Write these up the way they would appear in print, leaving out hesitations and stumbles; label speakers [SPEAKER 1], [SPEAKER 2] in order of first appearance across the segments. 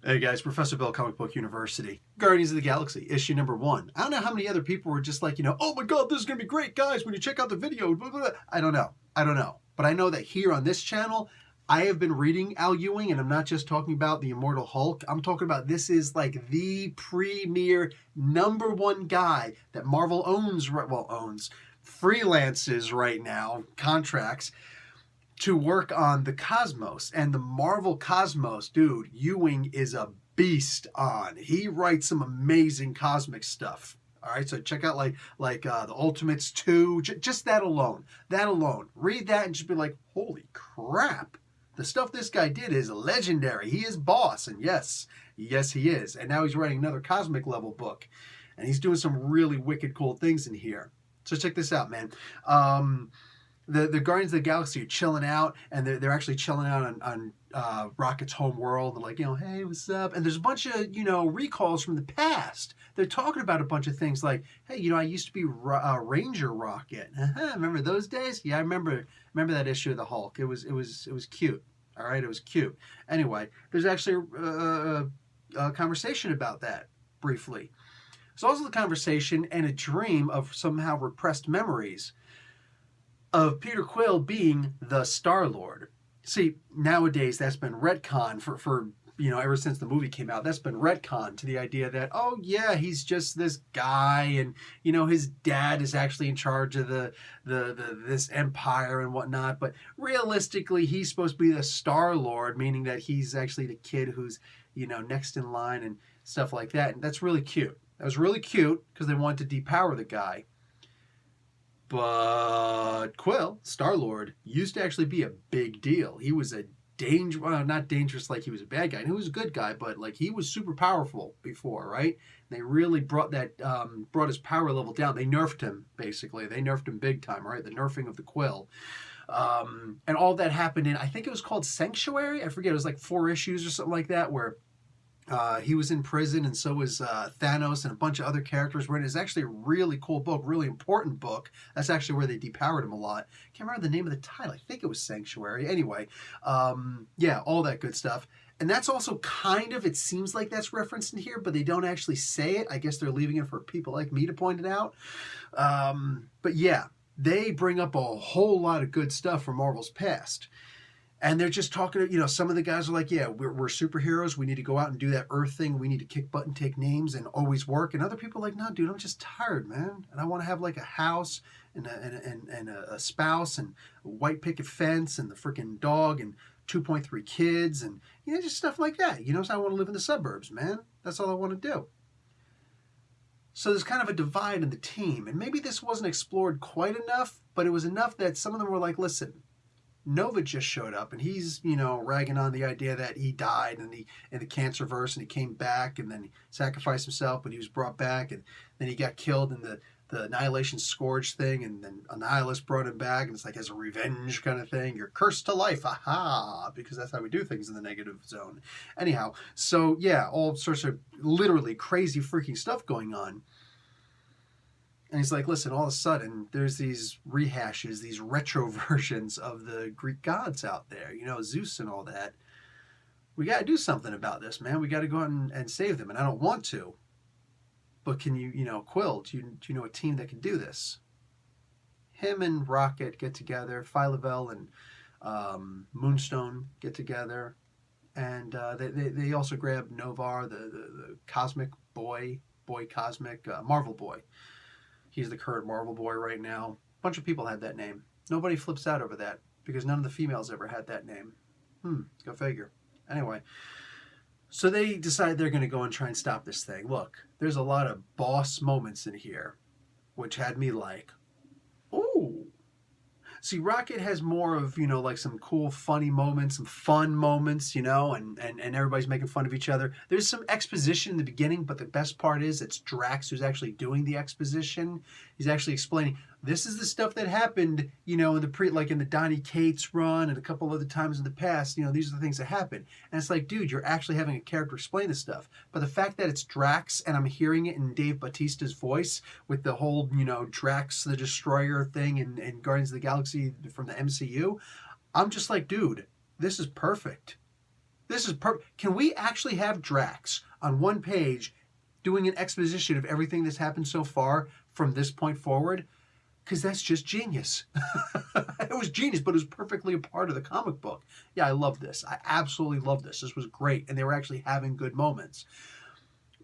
[SPEAKER 1] Hey guys, Professor Bill, Comic Book University. Guardians of the Galaxy, issue number 1. I don't know how many other people were just like, oh my god, this is going to be great, guys, when you check out the video. Blah, blah, blah. I don't know. But I know that here on this channel, I have been reading Al Ewing, and I'm not just talking about the Immortal Hulk. I'm talking about this is like the premier #1 guy that Marvel owns, freelances right now, contracts, to work on the Cosmos. And the Marvel Cosmos, dude, Ewing is a beast on. He writes some amazing cosmic stuff. All right, so check out like the Ultimates 2, just that alone. That alone. Read that and just be like, holy crap. The stuff this guy did is legendary. He is boss, and yes, he is. And now he's writing another cosmic level book. And he's doing some really wicked cool things in here. So check this out, man. The Guardians of the Galaxy are chilling out, and they're actually chilling out on Rocket's home world. They're like, hey, what's up? And there's a bunch of, recalls from the past. They're talking about a bunch of things like, hey, I used to be Ranger Rocket. Remember those days? Yeah, I remember that issue of the Hulk. It was cute. All right, it was cute. Anyway, there's actually a conversation about that briefly. There's also the conversation and a dream of somehow repressed memories of Peter Quill being the Star-Lord. See, nowadays that's been retconned for ever since the movie came out. That's been retconned to the idea that, oh yeah, he's just this guy, and his dad is actually in charge of this empire and whatnot. But realistically, he's supposed to be the Star-Lord, meaning that he's actually the kid who's next in line and stuff like that. And that's really cute. That was really cute because they wanted to depower the guy. But Quill, Star-Lord, used to actually be a big deal. He was a not dangerous like he was a bad guy. He was a good guy, but like he was super powerful before, right? They really brought his power level down. They nerfed him, basically. They nerfed him big time, right? The nerfing of the Quill. And all that happened in, I think it was called Sanctuary. I forget, it was like 4 issues or something like that, where he was in prison, and so was Thanos and a bunch of other characters were in it. It's actually a really cool book, really important book. That's actually where they depowered him a lot. Can't remember the name of the title. I think it was Sanctuary. Anyway, yeah, all that good stuff. And that's also kind of, it seems like that's referenced in here, but they don't actually say it. I guess they're leaving it for people like me to point it out. But yeah, they bring up a whole lot of good stuff from Marvel's past. And they're just talking, some of the guys are like, yeah, we're superheroes. We need to go out and do that Earth thing. We need to kick butt and take names and always work. And other people are like, no, dude, I'm just tired, man. And I want to have like a house and a spouse and a white picket fence and the freaking dog and 2.3 kids and, just stuff like that. So I want to live in the suburbs, man. That's all I want to do. So there's kind of a divide in the team. And maybe this wasn't explored quite enough, but it was enough that some of them were like, listen, Nova just showed up, and he's, ragging on the idea that he died in the Cancerverse, and he came back, and then he sacrificed himself, but he was brought back, and then he got killed in the Annihilation Scourge thing, and then Annihilus brought him back, and it's like as a revenge kind of thing. You're cursed to life, aha, because that's how we do things in the negative zone. Anyhow, so yeah, all sorts of literally crazy freaking stuff going on. And he's like, listen, all of a sudden, there's these rehashes, these retro versions of the Greek gods out there, Zeus and all that. We got to do something about this, man. We got to go out and save them. And I don't want to. But can you, Quill, do you know a team that can do this? Him and Rocket get together. Phyla-Vell and Moonstone get together. And they also grab Novar, the cosmic boy cosmic, Marvel boy. He's the current Marvel boy right now. A bunch of people had that name. Nobody flips out over that because none of the females ever had that name. Go figure. Anyway, so they decide they're going to go and try and stop this thing. Look, there's a lot of boss moments in here, which had me like, ooh. See, Rocket has more of, like some cool, funny moments, some fun moments, and everybody's making fun of each other. There's some exposition in the beginning, but the best part is it's Drax who's actually doing the exposition. He's actually explaining, this is the stuff that happened, in the Donny Cates run and a couple other times in the past, these are the things that happened. And it's like, dude, you're actually having a character explain this stuff. But the fact that it's Drax and I'm hearing it in Dave Bautista's voice with the whole, Drax the Destroyer thing and Guardians of the Galaxy from the MCU, I'm just like, dude, this is perfect. This is Can we actually have Drax on one page doing an exposition of everything that's happened so far from this point forward? Because that's just genius. It was genius, but it was perfectly a part of the comic book. Yeah, I love this. I absolutely love this. This was great, and they were actually having good moments.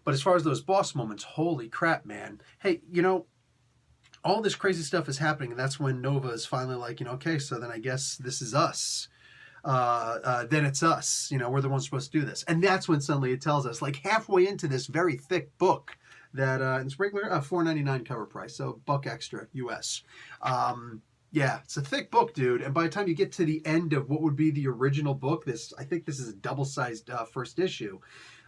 [SPEAKER 1] But as far as those boss moments, holy crap, man. Hey, all this crazy stuff is happening, and that's when Nova is finally like, okay, so then I guess this is us. Then it's us. We're the ones supposed to do this. And that's when suddenly it tells us, like halfway into this very thick book, that it's regular $4.99 cover price, so $1 extra US. Yeah, it's a thick book, dude. And by the time you get to the end of what would be the original book, I think this is a double-sized first issue.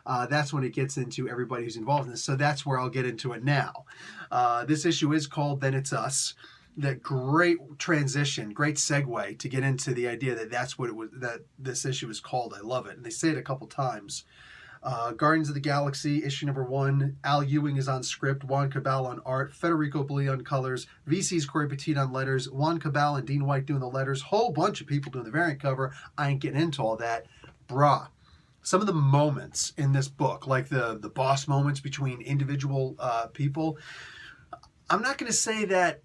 [SPEAKER 1] That's when it gets into everybody who's involved in this. So that's where I'll get into it now. This issue is called Then It's Us. That great transition, great segue to get into the idea that that's what it was, that this issue is called. I love it. And they say it a couple times. Guardians of the Galaxy, issue number 1. Al Ewing is on script, Juan Cabal on art, Federico Bellini on colors, VC's Corey Petit on letters, Juan Cabal and Dean White doing the letters, whole bunch of people doing the variant cover. I ain't getting into all that. Brah. Some of the moments in this book, like the boss moments between individual people, I'm not going to say that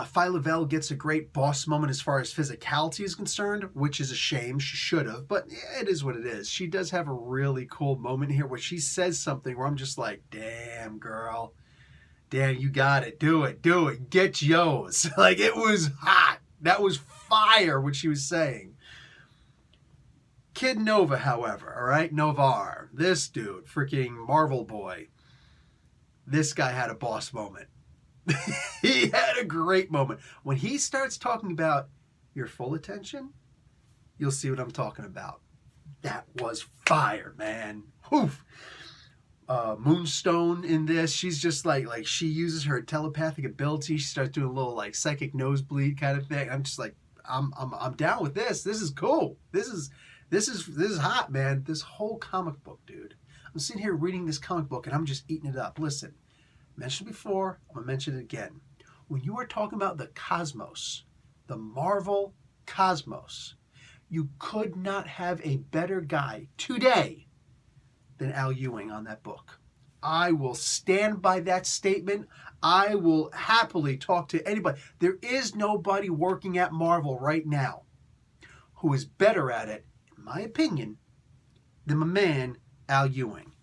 [SPEAKER 1] Phi Lavelle gets a great boss moment as far as physicality is concerned, which is a shame. She should have, but it is what it is. She does have a really cool moment here where she says something where I'm just like, damn, girl. Damn, you got it. Do it. Get yours. Like, it was hot. That was fire, what she was saying. Kid Nova, however, all right? Novar. This dude, freaking Marvel boy. This guy had a boss moment. He had a great moment. When he starts talking about your full attention, you'll see what I'm talking about. That was fire, man. Woof. Moonstone in this, she's just like she uses her telepathic ability. She starts doing a little like psychic nosebleed kind of thing. I'm just like, I'm down with this. This is cool. This is hot, man. This whole comic book, dude. I'm sitting here reading this comic book and I'm just eating it up. Listen. Mentioned before, I'm going to mention it again. When you are talking about the cosmos, the Marvel cosmos, you could not have a better guy today than Al Ewing on that book. I will stand by that statement. I will happily talk to anybody. There is nobody working at Marvel right now who is better at it, in my opinion, than my man, Al Ewing.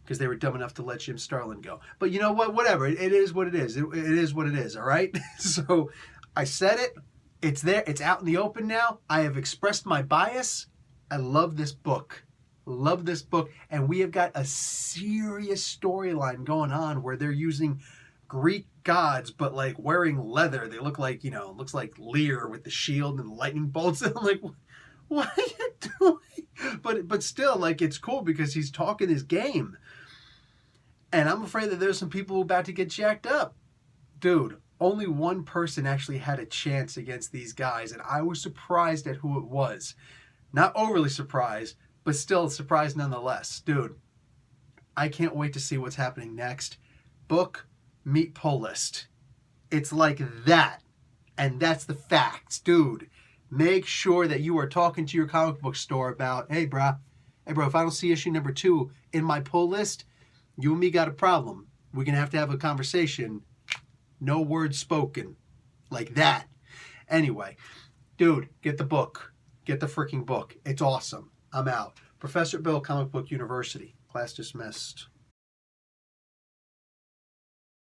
[SPEAKER 1] Because they were dumb enough to let Jim Starlin go. But you know what? Whatever. It is what it is. It is what it is, all right? So I said it. It's there. It's out in the open now. I have expressed my bias. I love this book. Love this book. And we have got a serious storyline going on where they're using Greek gods, but like wearing leather. They look like, looks like Lear with the shield and lightning bolts. And I'm like, what are you doing? But still, like, it's cool because he's talking his game. And I'm afraid that there's some people about to get jacked up. Dude, only one person actually had a chance against these guys, and I was surprised at who it was. Not overly surprised, but still surprised nonetheless. Dude, I can't wait to see what's happening next. Book, meet pull list. It's like that. And that's the facts, dude. Make sure that you are talking to your comic book store about, hey, bro, if I don't see issue number 2 in my pull list, you and me got a problem. We're going to have a conversation. No words spoken. Like that. Anyway, dude, get the book. Get the freaking book. It's awesome. I'm out. Professor Bill, Comic Book University. Class dismissed.